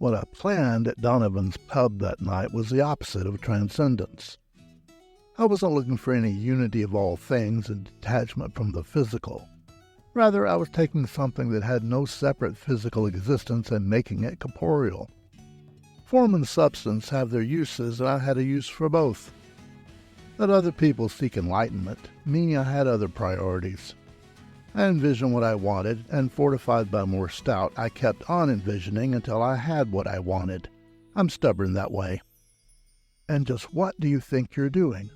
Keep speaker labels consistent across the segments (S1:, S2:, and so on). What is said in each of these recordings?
S1: What I planned at Donovan's pub that night was the opposite of transcendence. I wasn't looking for any unity of all things and detachment from the physical. Rather, I was taking something that had no separate physical existence and making it corporeal. Form and substance have their uses, and I had a use for both. Let other people seek enlightenment. Me, I had other priorities. I envisioned what I wanted, and fortified by more stout, I kept on envisioning until I had what I wanted. I'm stubborn that way. And just what do you think you're doing?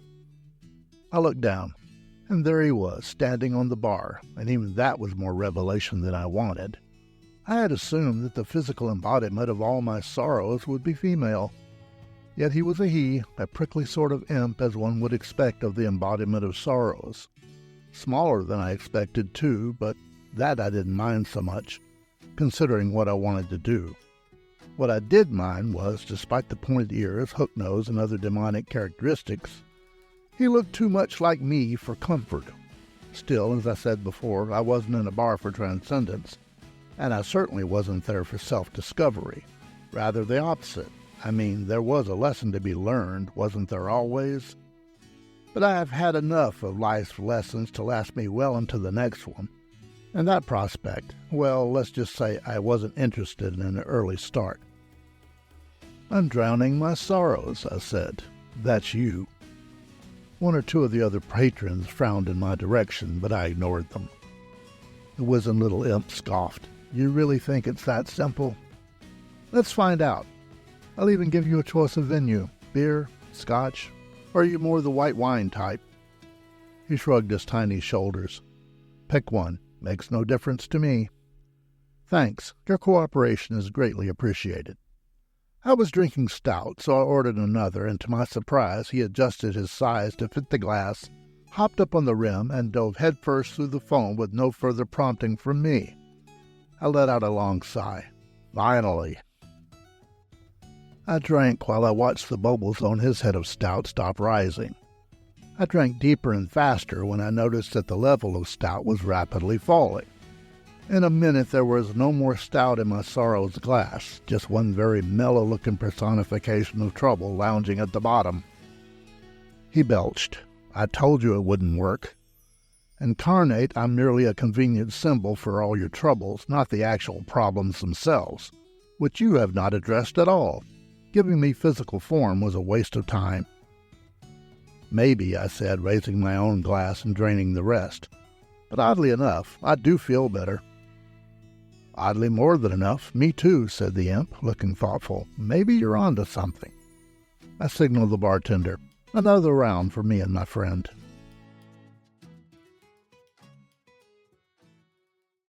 S1: I looked down, and there he was, standing on the bar, and even that was more revelation than I wanted. I had assumed that the physical embodiment of all my sorrows would be female. Yet he was a he, a prickly sort of imp as one would expect of the embodiment of sorrows. Smaller than I expected, too, but that I didn't mind so much, considering what I wanted to do. What I did mind was, despite the pointed ears, hook nose, and other demonic characteristics, he looked too much like me for comfort. Still, as I said before, I wasn't in a bar for transcendence, and I certainly wasn't there for self-discovery. Rather the opposite. I mean, there was a lesson to be learned, wasn't there always? But I have had enough of life's lessons to last me well into the next one. And that prospect, well, let's just say I wasn't interested in an early start. I'm drowning my sorrows, I said. That's you. One or two of the other patrons frowned in my direction, but I ignored them. The wizened little imp scoffed. You really think it's that simple? Let's find out. I'll even give you a choice of venue. Beer, scotch, or are you more the white wine type? He shrugged his tiny shoulders. Pick one. Makes no difference to me. Thanks. Your cooperation is greatly appreciated. I was drinking stout, so I ordered another, and to my surprise he adjusted his size to fit the glass, hopped up on the rim, and dove headfirst through the foam with no further prompting from me. I let out a long sigh. Finally. I drank while I watched the bubbles on his head of stout stop rising. I drank deeper and faster when I noticed that the level of stout was rapidly falling. In a minute there was no more stout in my sorrow's glass, just one very mellow-looking personification of trouble lounging at the bottom. He belched. I told you it wouldn't work. Incarnate, I'm merely a convenient symbol for all your troubles, not the actual problems themselves, which you have not addressed at all. Giving me physical form was a waste of time. Maybe, I said, raising my own glass and draining the rest. But oddly enough, I do feel better. Oddly more than enough. Me too, said the imp, looking thoughtful. Maybe you're onto something. I signaled the bartender. Another round for me and my friend.